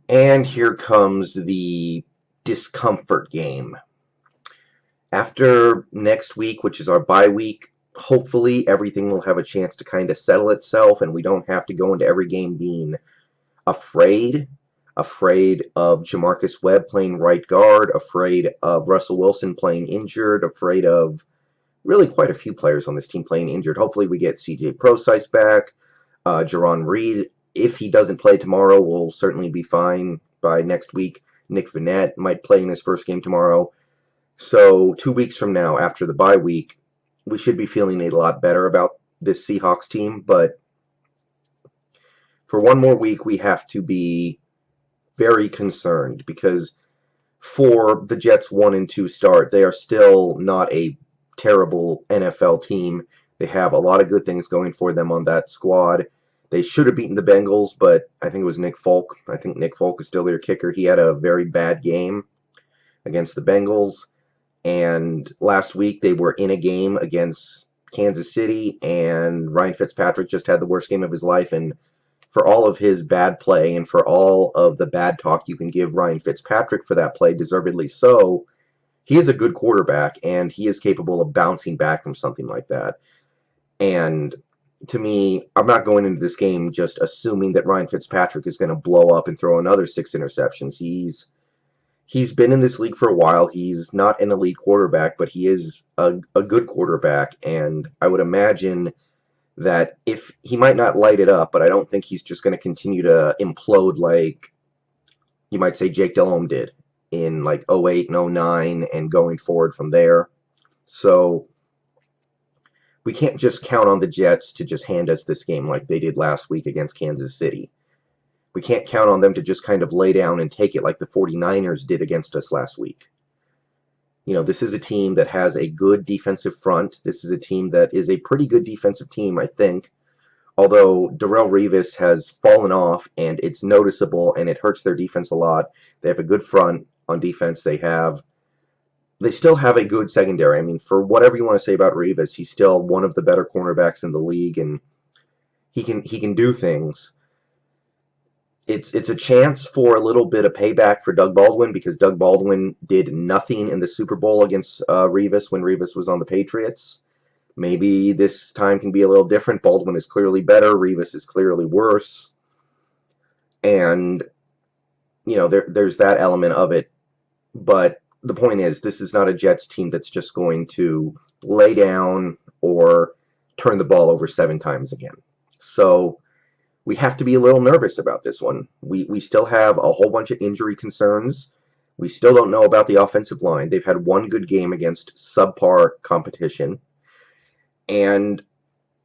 And here comes the discomfort game. After next week, which is our bye week, hopefully everything will have a chance to kind of settle itself and we don't have to go into every game being afraid. Afraid of Jamarcus Webb playing right guard, afraid of Russell Wilson playing injured, afraid of really quite a few players on this team playing injured. Hopefully we get CJ Procise back. Jaron Reed, if he doesn't play tomorrow, will certainly be fine by next week. Nick Vannett might play in his first game tomorrow. So 2 weeks from now, after the bye week, we should be feeling a lot better about this Seahawks team. But for one more week, we have to be very concerned because for the Jets' 1-2 start, they are still not a terrible NFL team. They have a lot of good things going for them on that squad. They should have beaten the Bengals, but I think it was Nick Folk. I think Nick Folk is still their kicker. He had a very bad game against the Bengals. And last week they were in a game against Kansas City, and Ryan Fitzpatrick just had the worst game of his life. And for all of his bad play and for all of the bad talk you can give Ryan Fitzpatrick for that play, deservedly so, he is a good quarterback, and he is capable of bouncing back from something like that. And to me, I'm not going into this game just assuming that Ryan Fitzpatrick is going to blow up and throw another 6 interceptions. He's been in this league for a while. He's not an elite quarterback, but he is a good quarterback. And I would imagine that if he might not light it up, but I don't think he's just going to continue to implode like you might say Jake Delhomme did in like 08 and 09 and going forward from there. So we can't just count on the Jets to just hand us this game like they did last week against Kansas City. We can't count on them to just kind of lay down and take it like the 49ers did against us last week. You know, this is a team that has a good defensive front. This is a team that is a pretty good defensive team, I think. Although Darrelle Revis has fallen off, and it's noticeable, and it hurts their defense a lot. They have a good front on defense. They still have a good secondary. I mean, for whatever you want to say about Revis, he's still one of the better cornerbacks in the league, and he can do things. It's a chance for a little bit of payback for Doug Baldwin because Doug Baldwin did nothing in the Super Bowl against Revis when Revis was on the Patriots. Maybe this time can be a little different. Baldwin is clearly better. Revis is clearly worse. And, you know, there's that element of it. But the point is, this is not a Jets team that's just going to lay down or turn the ball over 7 times again. So we have to be a little nervous about this one. We still have a whole bunch of injury concerns. We still don't know about the offensive line. They've had one good game against subpar competition. And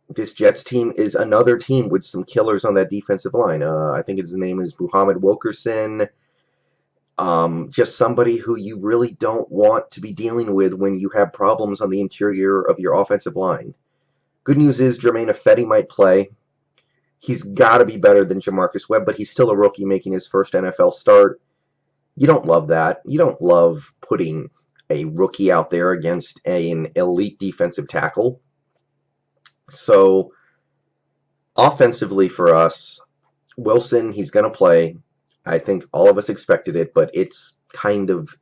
this Jets team is another team with some killers on that defensive line. I think his name is Muhammad Wilkerson. Just somebody who you really don't want to be dealing with when you have problems on the interior of your offensive line. Good news is Jermaine Ifedi might play. He's got to be better than Jamarcus Webb, but he's still a rookie making his first NFL start. You don't love that. You don't love putting a rookie out there against an elite defensive tackle. So, offensively for us, Wilson, he's going to play. I think all of us expected it, but it's kind of...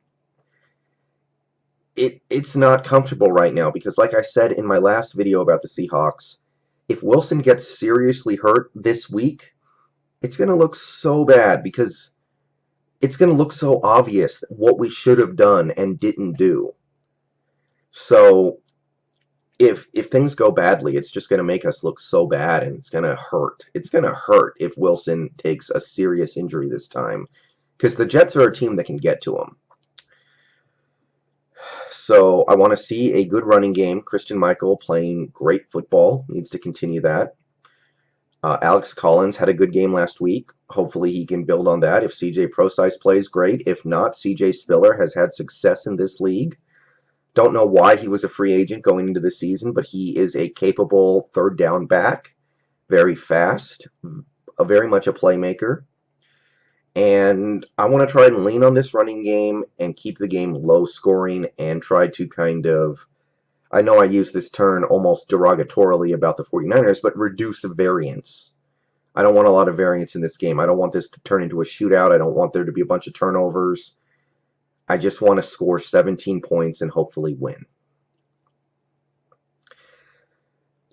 It's not comfortable right now because, like I said in my last video about the Seahawks, if Wilson gets seriously hurt this week, it's going to look so bad because it's going to look so obvious what we should have done and didn't do. So if things go badly, it's just going to make us look so bad, and it's going to hurt. It's going to hurt if Wilson takes a serious injury this time because the Jets are a team that can get to him. So I want to see a good running game. Christian Michael playing great football. Needs to continue that. Alex Collins had a good game last week. Hopefully he can build on that. If CJ Procise plays, great. If not, CJ Spiller has had success in this league. Don't know why he was a free agent going into the season, but he is a capable third down back. Very fast. Very much a playmaker. And I want to try and lean on this running game and keep the game low scoring and try to kind of, I know I use this term almost derogatorily about the 49ers, but reduce the variance. I don't want a lot of variance in this game. I don't want this to turn into a shootout. I don't want there to be a bunch of turnovers. I just want to score 17 points and hopefully win.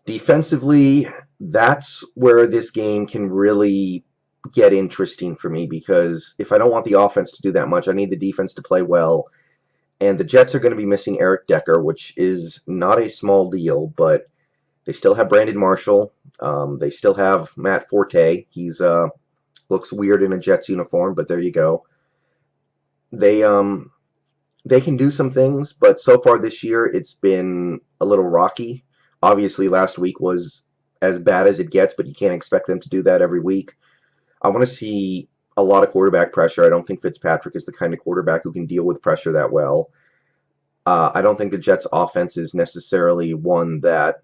Defensively, that's where this game can really get interesting for me, because if I don't want the offense to do that much, I need the defense to play well. And the Jets are going to be missing Eric Decker, which is not a small deal, but they still have Brandon Marshall. They still have Matt Forte. He's looks weird in a Jets uniform, but there you go. They can do some things, but so far this year it's been a little rocky. Obviously, last week was as bad as it gets, but you can't expect them to do that every week. I want to see a lot of quarterback pressure. I don't think Fitzpatrick is the kind of quarterback who can deal with pressure that well. I don't think the Jets' offense is necessarily one that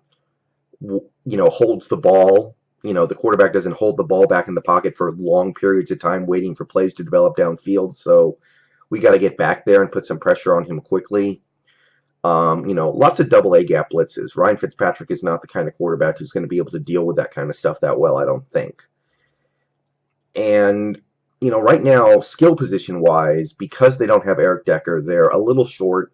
holds the ball. The quarterback doesn't hold the ball back in the pocket for long periods of time waiting for plays to develop downfield. So we got to get back there and put some pressure on him quickly. Lots of double A gap blitzes. Ryan Fitzpatrick is not the kind of quarterback who's going to be able to deal with that kind of stuff that well, I don't think. And, right now, skill position wise, because they don't have Eric Decker, they're a little short.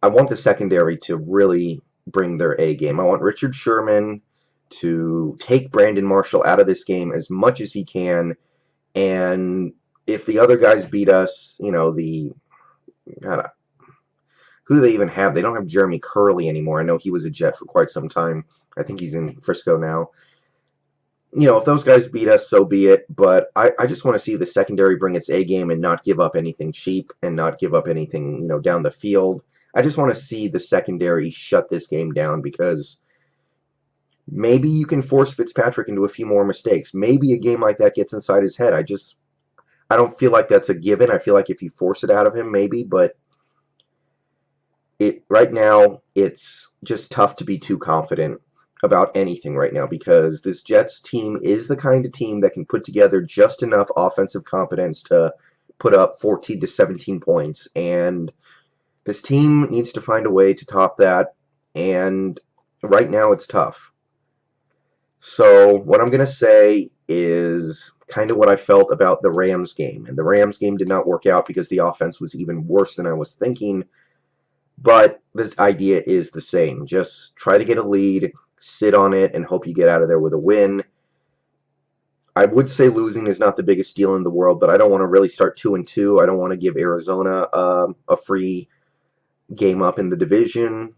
I want the secondary to really bring their A game. I want Richard Sherman to take Brandon Marshall out of this game as much as he can. And if the other guys beat us, who do they even have? They don't have Jeremy Curley anymore. I know he was a Jet for quite some time. I think he's in Frisco now. If those guys beat us, so be it. But I just want to see the secondary bring its A game and not give up anything cheap and not give up anything, down the field. I just want to see the secondary shut this game down, because maybe you can force Fitzpatrick into a few more mistakes. Maybe a game like that gets inside his head. I don't feel like that's a given. I feel like if you force it out of him, maybe, but right now it's just tough to be too confident about anything right now, because this Jets team is the kind of team that can put together just enough offensive competence to put up 14 to 17 points, and this team needs to find a way to top that, and right now it's tough. So what I'm going to say is kind of what I felt about the Rams game, and the Rams game did not work out because the offense was even worse than I was thinking, but this idea is the same. Just try to get a lead, sit on it, and hope you get out of there with a win. I would say losing is not the biggest deal in the world, but I don't want to really start 2-2. I don't want to give Arizona a free game up in the division.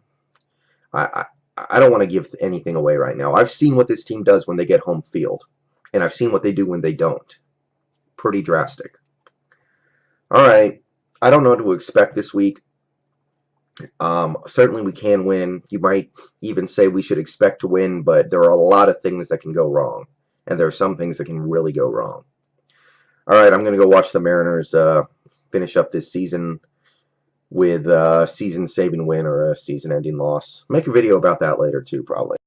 I don't want to give anything away right now. I've seen what this team does when they get home field, and I've seen what they do when they don't. Pretty drastic. All right. I don't know what to expect this week. Certainly we can win. You might even say we should expect to win, but there are a lot of things that can go wrong, and there are some things that can really go wrong. All right, I'm going to go watch the Mariners finish up this season with a season-saving win or a season-ending loss. Make a video about that later too, probably.